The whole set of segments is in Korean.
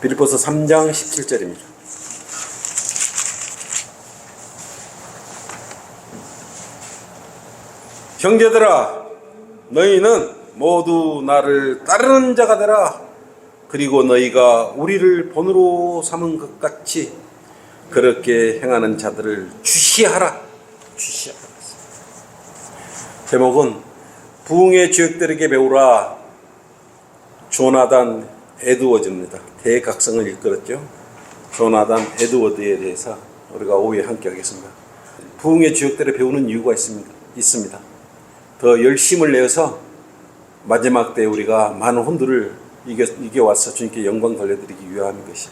빌립보서 3장 17절입니다. 형제들아, 너희는 모두 나를 따르는 자가 되라. 그리고 너희가 우리를 본으로 삼은 것 같이 그렇게 행하는 자들을 주시하라. 주시하라. 제목은 부흥의 주역들에게 배우라. 조나단 에드워즈입니다. 대각성을 이끌었죠. 조나단 에드워드에 대해서 우리가 오후에 함께 하겠습니다. 부흥의 주역들에 배우는 이유가 있습니다. 더 열심을 내어서 마지막 때 우리가 많은 혼들을 이겨와서 주님께 영광 돌려드리기 위한 것이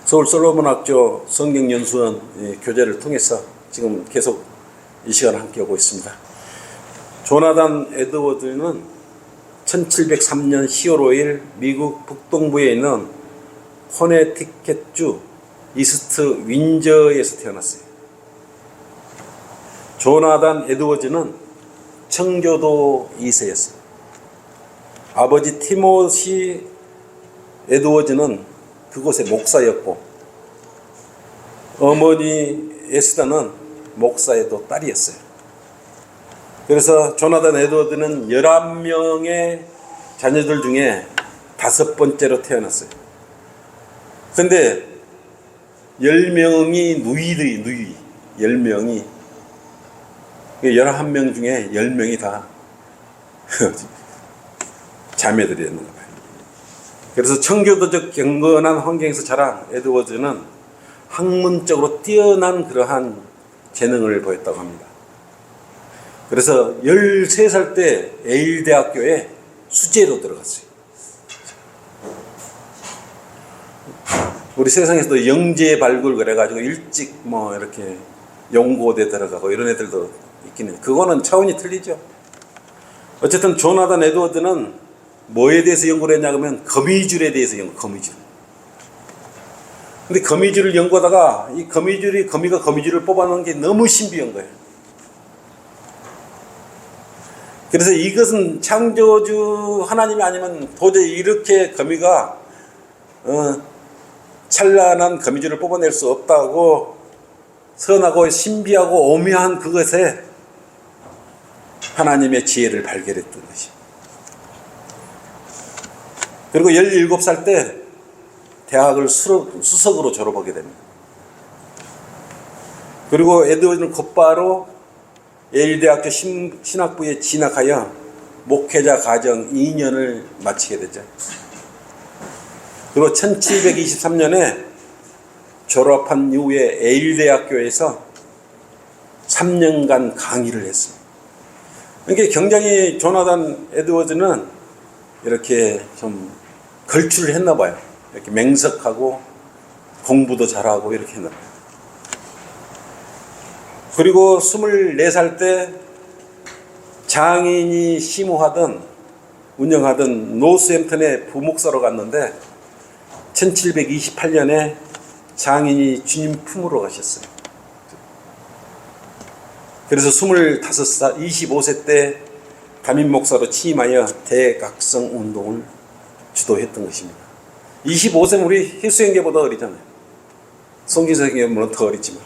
서울 솔로몬 학교 성경연수원 교재를 통해서 지금 계속 이 시간 함께 하고 있습니다. 조나단 에드워드는 1703년 10월 5일 미국 북동부에 있는 코네티켓주 이스트 윈저에서 태어났어요. 조나단 에드워즈는 청교도 2세였어요. 아버지 티모시 에드워즈는 그곳의 목사였고 어머니 에스다는 목사의 또 딸이었어요. 그래서 조나단 에드워드는 11명의 자녀들 중에 5번째로 태어났어요. 그런데 10명이 누이 10명이 11명 중에 10명이 다 자매들이었는 거예요. 그래서 청교도적 경건한 환경에서 자란 에드워즈는 학문적으로 뛰어난 그러한 재능을 보였다고 합니다. 그래서 13살 때 에일 대학교에 수재로 들어갔어요. 우리 세상에서도 영재 발굴 그래가지고 일찍 이렇게 연고대 들어가고 이런 애들도 있긴 해요. 그거는 차원이 틀리죠. 어쨌든 조나단 에드워드는 뭐에 대해서 연구를 했냐 하면 거미줄에 대해서 거미줄. 근데 거미줄을 연구하다가 이 거미가 거미줄을 뽑아놓은 게 너무 신비한 거예요. 그래서 이것은 창조주 하나님이 아니면 도저히 이렇게 거미가 찬란한 거미줄을 뽑아낼 수 없다고 선하고 신비하고 오묘한 그것에 하나님의 지혜를 발견했던 것이죠. 그리고 17살 때 대학을 수석으로 졸업하게 됩니다. 그리고 에드워즈는 곧바로 예일대학교 신학부에 진학하여 목회자 과정 2년을 마치게 되죠. 그리고 1723년에 졸업한 이후에 예일대학교에서 3년간 강의를 했습니다. 그러니까 굉장히 조나단 에드워즈는 이렇게 좀 걸출을 했나 봐요. 이렇게 맹석하고 공부도 잘하고 이렇게 했나 봐요. 그리고 24살 때 장인이 운영하던 노스햄튼의 부목사로 갔는데 1728년에 장인이 주님 품으로 가셨어요. 그래서 25세 때 담임 목사로 취임하여 대각성 운동을 주도했던 것입니다. 25세면 우리 희수형제보다 어리잖아요. 송기석 형제보다 더 어리지만.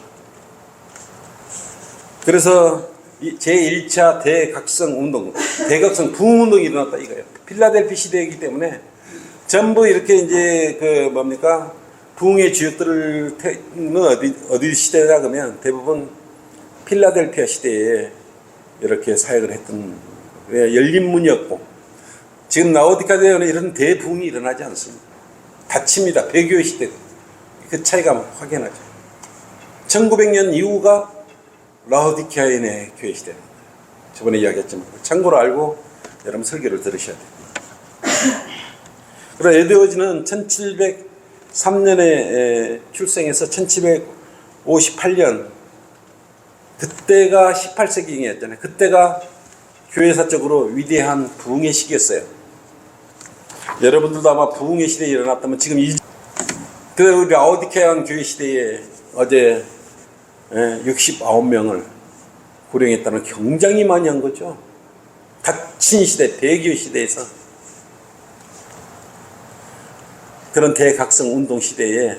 그래서 제1차 대각성 운동, 대각성 부흥운동이 일어났다 이거예요. 필라델피 시대이기 때문에 전부 이렇게 이제 부흥의 주역들은 어디 시대라 그러면 대부분 필라델피아 시대에 이렇게 사역을 했던 열린 문이었고 지금 라오디게아에는 이런 대부흥이 일어나지 않습니다. 닫힙니다. 배교의 시대. 그 차이가 확연하죠. 1900년 이후가 라오디게아인의 교회 시대입니다. 저번에 이야기했지만 참고로 알고 여러분 설교를 들으셔야 됩니다. 그리고 에드워즈는 1703년에 출생해서 1758년 그때가 18세기였잖아요. 그때가 교회사적으로 위대한 부흥의 시기였어요. 여러분들도 아마 부흥의 시대에 일어났다면 지금 그래서 우리 라오디게아 교회 시대에 어제 69명을 구령했다는 굉장히 많이 한 거죠. 닫힌 시대, 대교 시대에서. 그런 대각성 운동 시대에,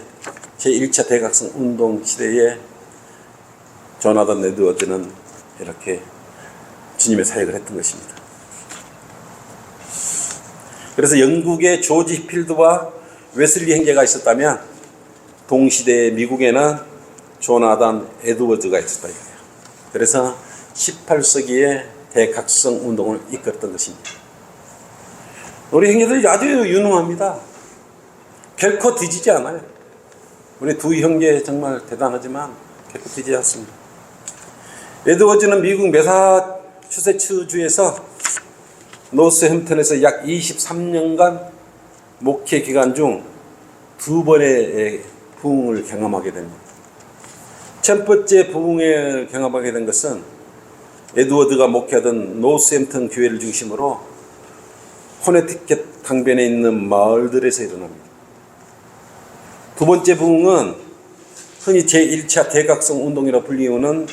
제1차 대각성 운동 시대에 조나단 에드워즈는 이렇게 주님의 사역을 했던 것입니다. 그래서 영국의 조지 히필드와 웨슬리 형제가 있었다면 동시대의 미국에는 조나단 에드워즈가 있었다 이거예요. 그래서 18세기에 대각성 운동을 이끌었던 것입니다. 우리 형제들이 아주 유능합니다. 결코 뒤지지 않아요. 우리 두 형제 정말 대단하지만 결코 뒤지지 않습니다. 에드워즈는 미국 매사추세츠주에서 노스햄튼에서 약 23년간 목회 기간 중 2번의 부흥을 경험하게 됩니다. 첫 번째 부흥을 경험하게 된 것은 에드워드가 목회하던 노스햄튼 교회를 중심으로 코네티켓 강변에 있는 마을들에서 일어납니다. 두 번째 부흥은 흔히 제1차 대각성 운동이라 불리우는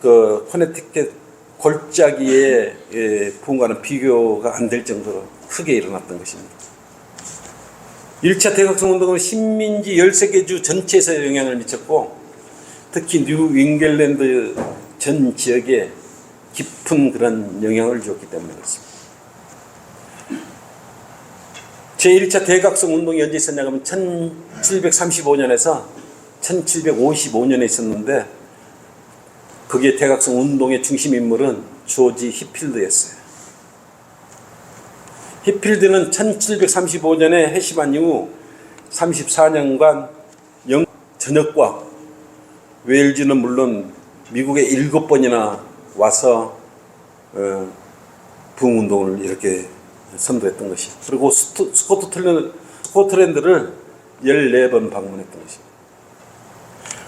그 코네티켓 골짜기의 부흥과는 비교가 안 될 정도로 크게 일어났던 것입니다. 1차 대각성 운동은 식민지 13개 주 전체에서 영향을 미쳤고 특히 뉴 잉글랜드 전 지역에 깊은 그런 영향을 주었기 때문에 그렇습니다. 제1차 대각성 운동이 언제 있었냐 하면 1735년에서 1755년에 있었는데 그게 대각성 운동의 중심 인물은 조지 히필드였어요. 히필드는 1735년에 해시반 이후 34년간 전역과 웨일즈는 물론 미국에 7번이나 와서 부흥운동을 이렇게 선도했던 것이죠. 그리고 스코틀랜드를 14번 방문했던 것입니다.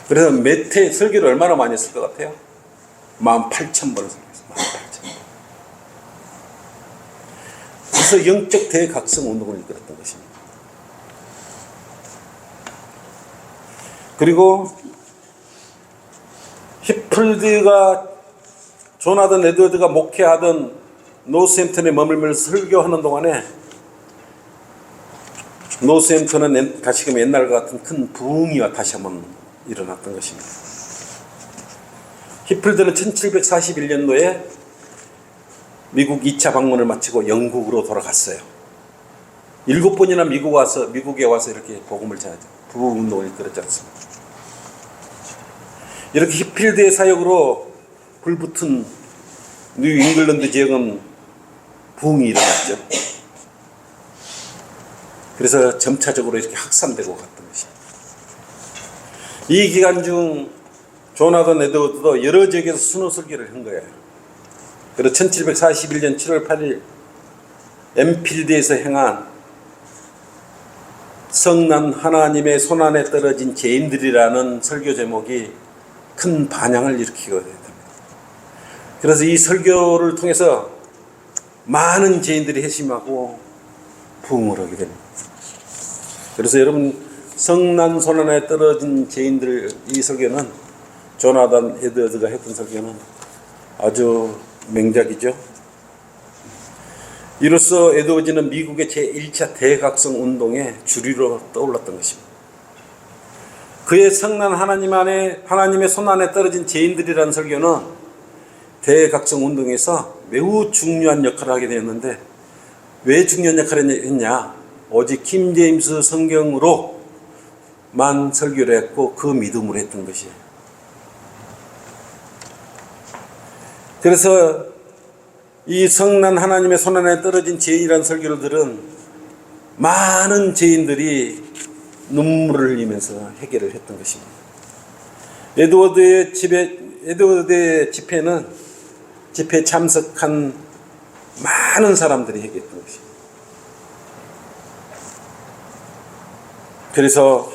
그래서 몇 회 설교를 얼마나 많이 했을 것 같아요? 18,000번을 설교했어요. 18,000번. 그래서 영적 대각성 운동을 이끌었던 것입니다. 그리고 히필드가 조나단 에드워드가 목회하던 노스햄튼에 머물면서 설교하는 동안에 노스햄튼은 다시금 옛날과 같은 큰 부흥이 다시 한번 일어났던 것입니다. 히필드는 1741년도에 미국 2차 방문을 마치고 영국으로 돌아갔어요. 7번이나 미국에 와서 이렇게 복음을 전하죠. 부흥운동을 이끌었지 않습니까? 이렇게 히필드의 사역으로 불붙은 뉴 잉글랜드 지역은 부흥이 일어났죠. 그래서 점차적으로 이렇게 확산되고 갔던 것입니다. 이 기간 중 조나단 에드워드도 여러 지역에서 순호 설교를 한 거예요. 그리고 1741년 7월 8일 엠필드에서 행한 성난 하나님의 손안에 떨어진 죄인들이라는 설교 제목이 큰 반향을 일으키게 됩니다. 그래서 이 설교를 통해서 많은 죄인들이 회심하고 부흥을 하게 됩니다. 그래서 여러분 성난 손안에 떨어진 죄인들 이 설교는 조나단 에드워드가 했던 설교는 아주 명작이죠. 이로써 에드워즈는 미국의 제1차 대각성 운동의 주류로 떠올랐던 것입니다. 그의 성난 하나님의 손안에 떨어진 죄인들이라는 설교는 대각성 운동에서 매우 중요한 역할을 하게 되었는데 왜 중요한 역할을 했냐? 오직 킹 제임스 성경으로만 설교를 했고 그 믿음으로 했던 것이에요. 그래서 이 성난 하나님의 손안에 떨어진 죄인이라는 설교를 들은 많은 죄인들이 눈물을 흘리면서 해결을 했던 것입니다. 에드워드의 집회에 참석한 많은 사람들이 해결했던 것입니다. 그래서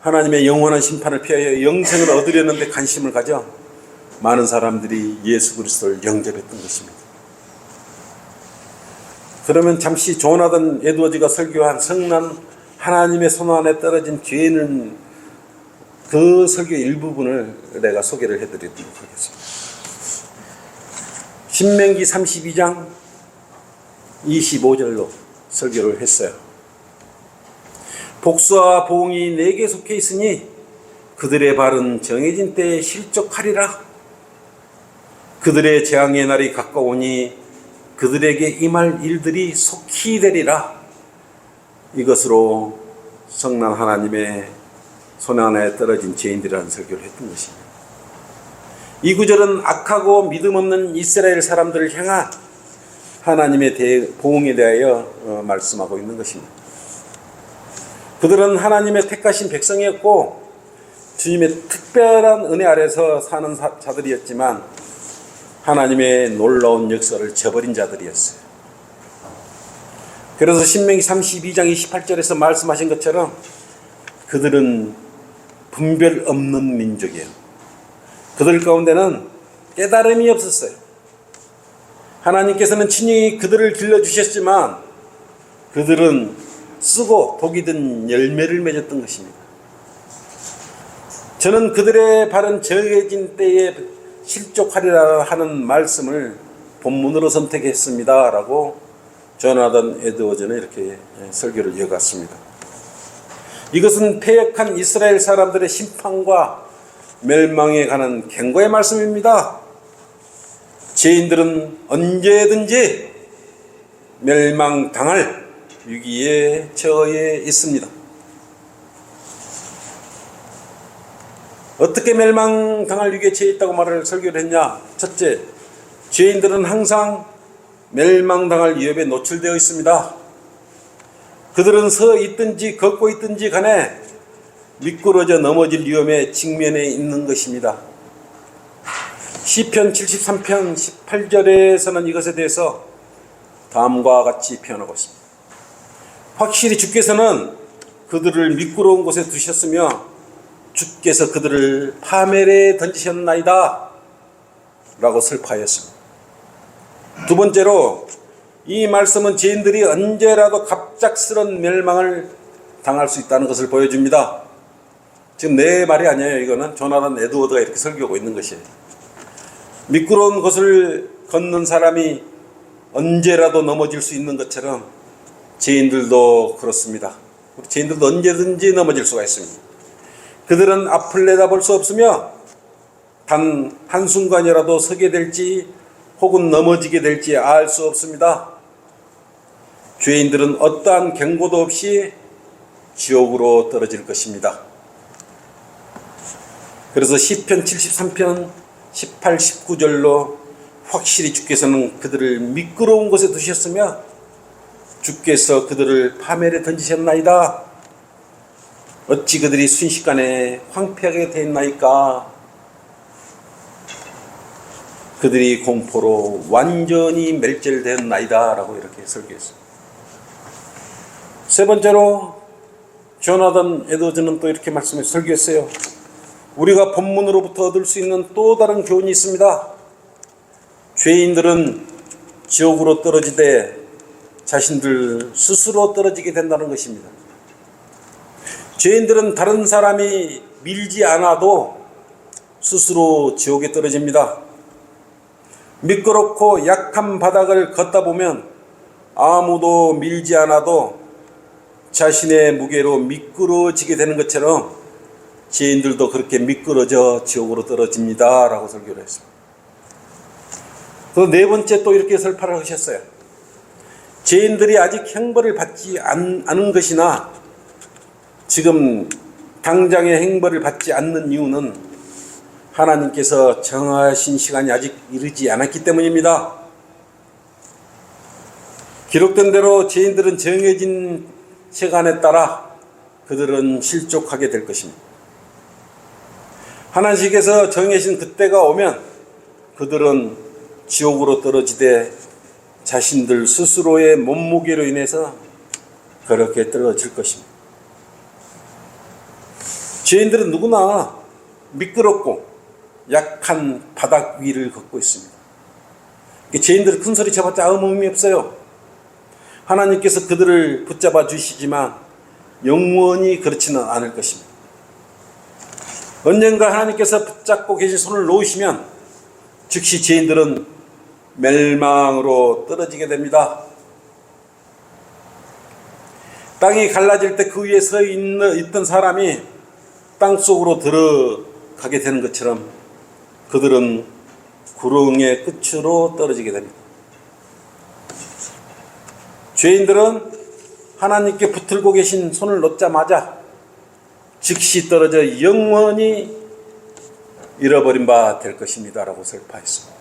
하나님의 영원한 심판을 피하여 영생을 얻으려는데 관심을 가져 많은 사람들이 예수 그리스도를 영접했던 것입니다. 그러면 잠시 조나단 에드워즈가 설교한 성난 하나님의 손안에 떨어진 죄인은 그 설교 일부분을 내가 소개를 해드리도록 하겠습니다. 신명기 32장 25절로 설교를 했어요. 복수와 보응이 내게 속해 있으니 그들의 발은 정해진 때에 실족하리라. 그들의 재앙의 날이 가까우니 그들에게 임할 일들이 속히 되리라. 이것으로 성난 하나님의 손 안에 떨어진 죄인들이라는 설교를 했던 것입니다. 이 구절은 악하고 믿음 없는 이스라엘 사람들을 향한 하나님의 보응에 대하여 말씀하고 있는 것입니다. 그들은 하나님의 택하신 백성이었고 주님의 특별한 은혜 아래서 사는 자들이었지만 하나님의 놀라운 역사를 저버린 자들이었어요. 그래서 신명기 32장 28절에서 말씀하신 것처럼 그들은 분별 없는 민족이에요. 그들 가운데는 깨달음이 없었어요. 하나님께서는 친히 그들을 길러주셨지만 그들은 쓰고 독이 든 열매를 맺었던 것입니다. 저는 그들의 발은 정해진 때에 실족하리라 하는 말씀을 본문으로 선택했습니다 라고 조나단 에드워즈는 이렇게 설교를 이어갔습니다. 이것은 패역한 이스라엘 사람들의 심판과 멸망에 관한 경고의 말씀입니다. 죄인들은 언제든지 멸망당할 위기에 처해 있습니다. 어떻게 멸망당할 위기에 처해 있다고 설교를 했냐? 첫째, 죄인들은 항상 멸망당할 위협에 노출되어 있습니다. 그들은 서 있든지 걷고 있든지 간에 미끄러져 넘어질 위험에 직면해 있는 것입니다. 시편 73편 18절에서는 이것에 대해서 다음과 같이 표현하고 있습니다. 확실히 주께서는 그들을 미끄러운 곳에 두셨으며 주께서 그들을 파멸에 던지셨나이다 라고 설파하였습니다. 두 번째로 이 말씀은 죄인들이 언제라도 갑작스런 멸망을 당할 수 있다는 것을 보여줍니다. 지금 내 말이 아니에요. 이거는 조나단 에드워드가 이렇게 설교하고 있는 것이에요. 미끄러운 곳을 걷는 사람이 언제라도 넘어질 수 있는 것처럼 죄인들도 그렇습니다. 죄인들도 언제든지 넘어질 수가 있습니다. 그들은 앞을 내다볼 수 없으며 단 한순간이라도 서게 될지 혹은 넘어지게 될지 알 수 없습니다. 죄인들은 어떠한 경고도 없이 지옥으로 떨어질 것입니다. 그래서 시편 73편 18, 19절로 확실히 주께서는 그들을 미끄러운 곳에 두셨으며 주께서 그들을 파멸에 던지셨나이다. 어찌 그들이 순식간에 황폐하게 되었나이까. 그들이 공포로 완전히 멸절되었나이다 라고 이렇게 설교했습니다. 세 번째로 조나단 에드워즈는 또 이렇게 말씀해서 설교했어요. 우리가 본문으로부터 얻을 수 있는 또 다른 교훈이 있습니다. 죄인들은 지옥으로 떨어지되 자신들 스스로 떨어지게 된다는 것입니다. 죄인들은 다른 사람이 밀지 않아도 스스로 지옥에 떨어집니다. 미끄럽고 약한 바닥을 걷다 보면 아무도 밀지 않아도 자신의 무게로 미끄러지게 되는 것처럼 죄인들도 그렇게 미끄러져 지옥으로 떨어집니다 라고 설교를 했습니다. 그 네 번째 또 이렇게 설파를 하셨어요. 죄인들이 아직 형벌을 받지 않은 것이나 지금 당장의 형벌을 받지 않는 이유는 하나님께서 정하신 시간이 아직 이르지 않았기 때문입니다. 기록된 대로 죄인들은 정해진 시간에 따라 그들은 실족하게 될 것입니다. 하나님께서 정해진 그때가 오면 그들은 지옥으로 떨어지되 자신들 스스로의 몸무게로 인해서 그렇게 떨어질 것입니다. 죄인들은 누구나 미끄럽고 약한 바닥 위를 걷고 있습니다. 죄인들은 큰 소리 쳐봤자 아무 의미 없어요. 하나님께서 그들을 붙잡아 주시지만 영원히 그렇지는 않을 것입니다. 언젠가 하나님께서 붙잡고 계신 손을 놓으시면 즉시 죄인들은 멸망으로 떨어지게 됩니다. 땅이 갈라질 때 그 위에 있던 사람이 땅 속으로 들어가게 되는 것처럼 그들은 구렁의 끝으로 떨어지게 됩니다. 죄인들은 하나님께 붙들고 계신 손을 놓자마자 즉시 떨어져 영원히 잃어버린 바 될 것입니다 라고 설파했습니다.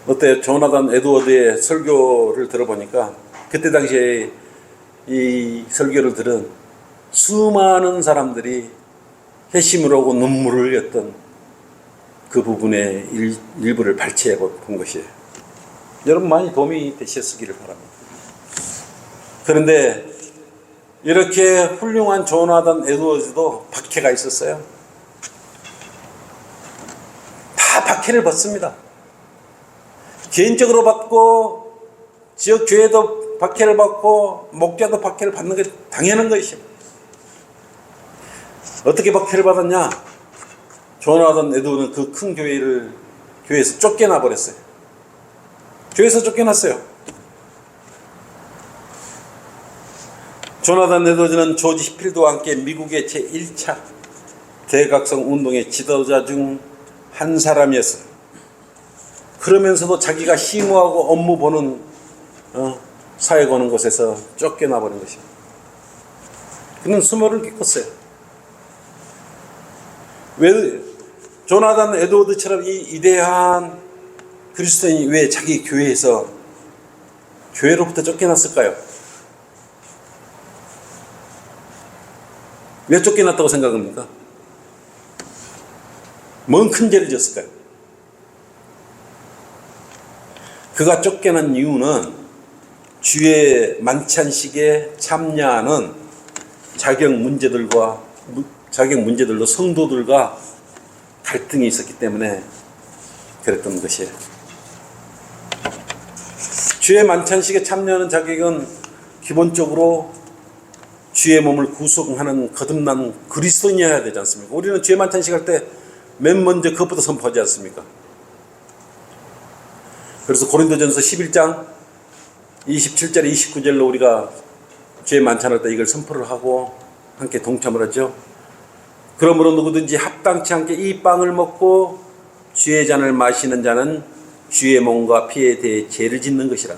어때요? 조나단 에드워드의 설교를 들어보니까 그때 당시에 이 설교를 들은 수많은 사람들이 회심을 하고 눈물을 흘렸던 그 부분의 일부를 발췌해 본 것이에요. 여러분 많이 도움이 되셨기를 바랍니다. 그런데 이렇게 훌륭한 조나단 에드워즈도 박해가 있었어요. 다 박해를 받습니다. 개인적으로 받고 지역 교회도 박해를 받고 목자도 박해를 받는 게 당연한 것이죠. 어떻게 박해를 받았냐? 조나단 에드워드는 그 큰 교회에서 쫓겨나 버렸어요. 교회에서 쫓겨났어요. 조나단 에드워드는 조지 히필드와 함께 미국의 제1차 대각성 운동의 지도자 중 한 사람이었어요. 그러면서도 자기가 힘하고 업무 보는 사회 거는 곳에서 쫓겨나 버린 것입니다. 그는 수모를 겪었어요. 왜 조나단 에드워드처럼 이 위대한 그리스도인이 왜 자기 교회로부터 쫓겨났을까요? 왜 쫓겨났다고 생각합니까? 뭔 큰 죄를 지었을까요? 그가 쫓겨난 이유는 주의 만찬식에 참여하는 자격 문제들로 성도들과 갈등이 있었기 때문에 그랬던 것이에요. 주의 만찬식에 참여하는 자격은 기본적으로 주의 몸을 구속하는 거듭난 그리스도인이어야 되지 않습니까? 우리는 주의 만찬식 할 때 맨 먼저 그것부터 선포하지 않습니까? 그래서 고린도전서 11장 27절 29절로 우리가 주의 만찬할 때 이걸 선포를 하고 함께 동참을 하죠. 그러므로 누구든지 합당치 않게 이 빵을 먹고 주의 잔을 마시는 자는 주의 몸과 피에 대해 죄를 짓는 것이라.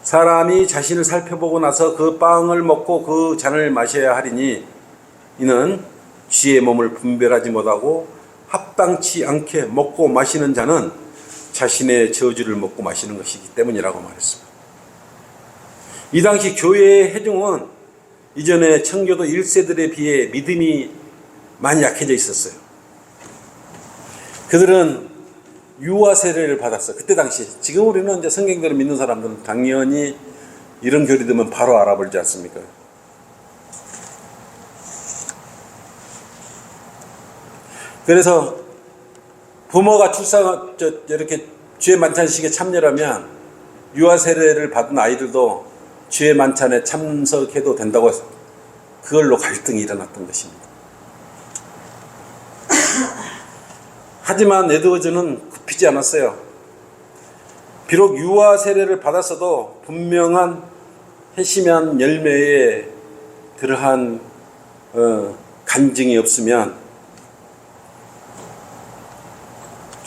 사람이 자신을 살펴보고 나서 그 빵을 먹고 그 잔을 마셔야 하리니 이는 주의 몸을 분별하지 못하고 합당치 않게 먹고 마시는 자는 자신의 저주를 먹고 마시는 것이기 때문이라고 말했습니다. 이 당시 교회의 회중은 이전에 청교도 1세들에 비해 믿음이 많이 약해져 있었어요. 그들은 유아 세례를 받았어요. 그때 당시. 지금 우리는 이제 성경대로 믿는 사람들은 당연히 이런 교리들은 바로 알아버리지 않습니까? 그래서 부모가 이렇게 주의 만찬식에 참여하면 유아 세례를 받은 아이들도 주의 만찬에 참석해도 된다고 해서 그걸로 갈등이 일어났던 것입니다. 하지만 에드워즈는 굽히지 않았어요. 비록 유아 세례를 받았어도 분명한 회심한 열매에 그러한 간증이 없으면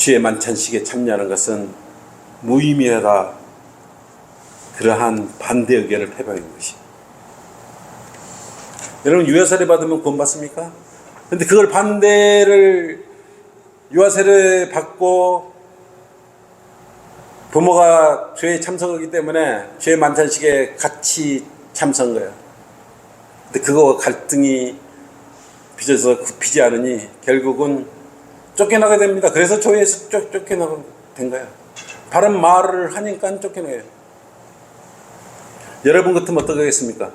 주의 만찬식에 참여하는 것은 무의미하다. 그러한 반대 의견을 표방한 것입니다. 여러분 유아세례 받으면 구원 받습니까? 그런데 그걸 반대를 유아세례 받고 부모가 죄에 참석하기 때문에 죄 만찬식에 같이 참석한 거예요. 근데 그거 갈등이 빚어서 굽히지 않으니 결국은 쫓겨나게 됩니다. 그래서 교회에서 쫓겨나게 된 거예요. 바른 말을 하니까 쫓겨나요. 여러분 같으면 어떻게 하겠습니까?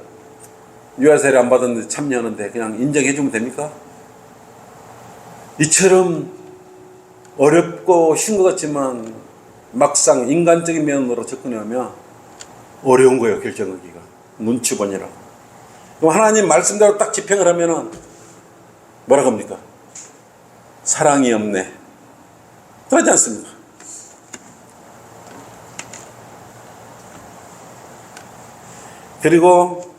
유아세례 안 받았는데 참여하는데 그냥 인정해주면 됩니까? 이처럼 어렵고 쉬운 것 같지만 막상 인간적인 면으로 접근하면 어려운 거예요. 결정하기가. 눈치 보느라고. 그럼 하나님 말씀대로 딱 집행을 하면은 뭐라고 합니까? 사랑이 없네. 그러지 않습니까? 그리고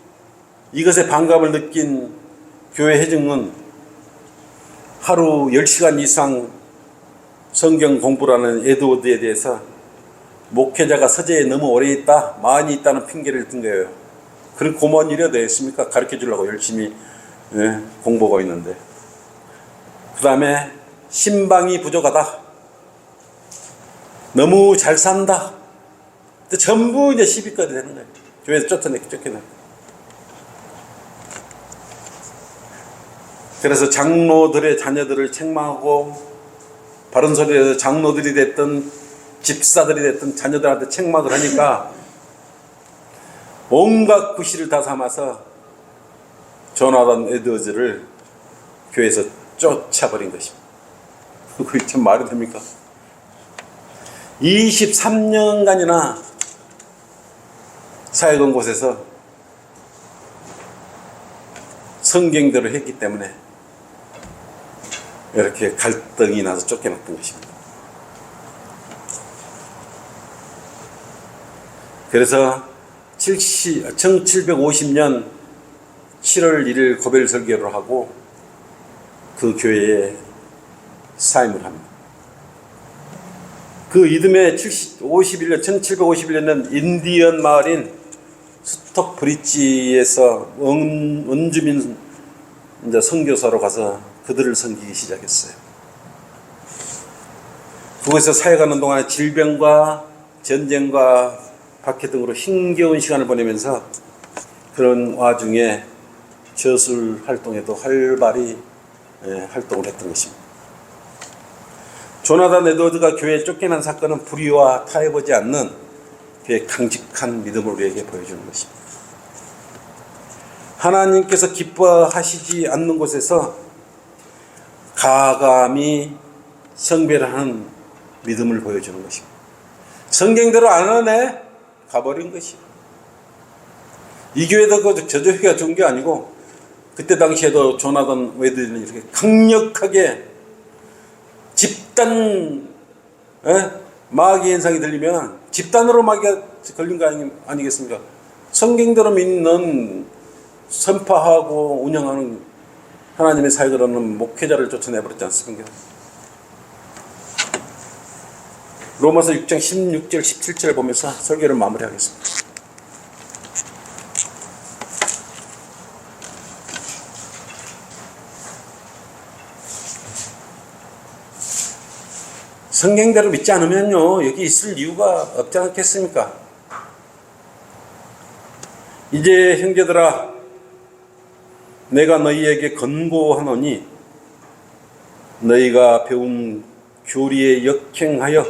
이것에 반감을 느낀 교회 회중은 하루 10시간 이상 성경 공부라는 에드워드에 대해서 목회자가 서재에 너무 오래 있다, 많이 있다는 핑계를 든 거예요. 그런 고마운 일이 어디 있습니까? 가르쳐 주려고 열심히 공부하고 있는데. 그 다음에 신방이 부족하다, 너무 잘 산다, 전부 이제 시비거리 되는 거예요. 교회에서 쫓겨내. 그래서 장로들의 자녀들을 책망하고, 바른 소리에서 장로들이 됐든 집사들이 됐든 자녀들한테 책망을 하니까 온갖 구실을 다 삼아서 조나단 에드워즈를 교회에서 쫓아버린 것입니다. 그게 참 말이 됩니까? 23년간이나 사역한 곳에서 성경대로 했기 때문에 이렇게 갈등이 나서 쫓겨났던 것입니다. 그래서 1750년 7월 1일 고별 설교를 하고 그 교회에 사임을 합니다. 그 이듬해 1751년 인디언 마을인 스톡브리지에서 원주민 선교사로 가서 그들을 섬기기 시작했어요. 그곳에서 사역하는 동안에 질병과 전쟁과 박해 등으로 힘겨운 시간을 보내면서 그런 와중에 저술 활동에도 활발히 활동을 했던 것입니다. 조나단 에드워드가 교회에 쫓겨난 사건은 불의와 타협하지 않는 그의 강직한 믿음을 우리에게 보여주는 것입니다. 하나님께서 기뻐하시지 않는 곳에서 가감히 성별하는 믿음을 보여주는 것입니다. 성경대로 안 하네, 가버린 것이에요. 이 교회도 저 교회가 좋은 게 아니고, 그때 당시에도 조나단 에드워드는 이렇게 강력하게 집단 마귀 현상이 들리면 집단으로 마귀가 걸린 거 아니겠습니까? 성경대로 믿는, 선파하고 운영하는 하나님의 사역을 하는 목회자를 쫓아내버렸지 않습니까? 로마서 6장 16절 17절 보면서 설교를 마무리하겠습니다. 성경대로 믿지 않으면요, 여기 있을 이유가 없지 않겠습니까? 이제 형제들아, 내가 너희에게 권고하노니 너희가 배운 교리에 역행하여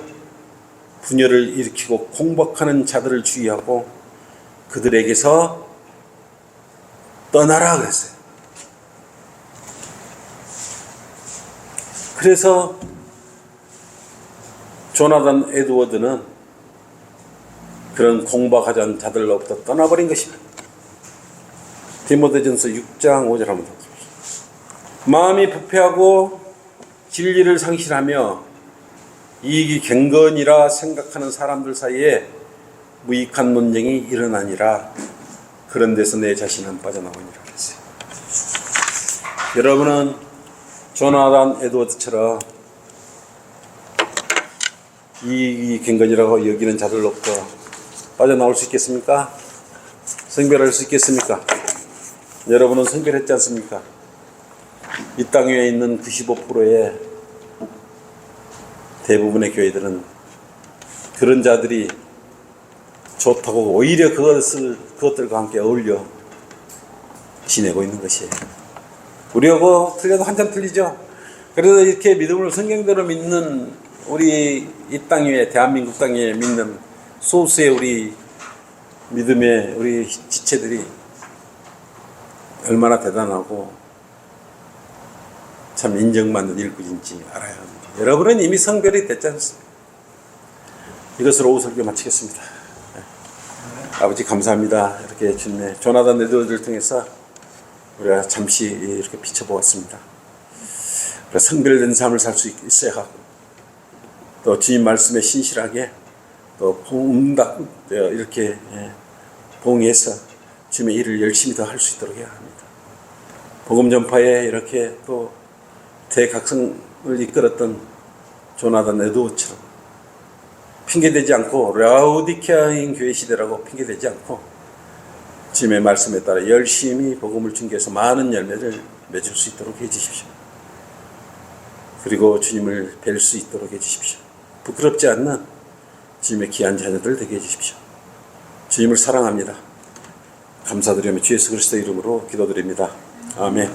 분열을 일으키고 공박하는 자들을 주의하고 그들에게서 떠나라 그랬어요. 그래서 조나단 에드워드는 그런 공박하자는 자들로부터 떠나버린 것입니다. 디모데전서 6장 5절 한번 보십시오. 마음이 부패하고 진리를 상실하며 이익이 갱건이라 생각하는 사람들 사이에 무익한 논쟁이 일어나니라. 그런 데서 내 자신은 빠져나오니라 그랬어요. 여러분은 조나단 에드워드처럼 이익이 갱건이라고 여기는 자들로부터 빠져나올 수 있겠습니까? 성별할 수 있겠습니까? 여러분은 성별했지 않습니까? 이 땅 위에 있는 95%의 대부분의 교회들은 그런 자들이 좋다고 오히려 그것들과 함께 어울려 지내고 있는 것이에요. 우리하고 틀려도 한참 틀리죠. 그래서 이렇게 믿음을 성경대로 믿는 우리 이 땅 위에, 대한민국 땅 위에 믿는 소수의 우리 믿음의 우리 지체들이 얼마나 대단하고 참 인정받는 일꾼인지 알아야 합니다. 여러분은 이미 성별이 됐지 않습니까? 이것으로 오후 설교 마치겠습니다. 아버지 감사합니다. 이렇게 주님의 조나단 에드워드를 통해서 우리가 잠시 이렇게 비춰보았습니다. 성별된 삶을 살 수 있어야 하고, 또 주님 말씀에 신실하게 또 봉응답 이렇게 봉해서 주님의 일을 열심히 더 할 수 있도록 해야 합니다. 복음 전파에 이렇게 또 대각성을 이끌었던 조나단 에드워처럼 핑계대지 않고 라우디케아인 교회 시대라고 핑계대지 않고 주님의 말씀에 따라 열심히 복음을 전개해서 많은 열매를 맺을 수 있도록 해주십시오. 그리고 주님을 뵐 수 있도록 해주십시오. 부끄럽지 않는 주님의 귀한 자녀들 되게 해주십시오. 주님을 사랑합니다. 감사드리며 주 예수 그리스도의 이름으로 기도드립니다. 아멘.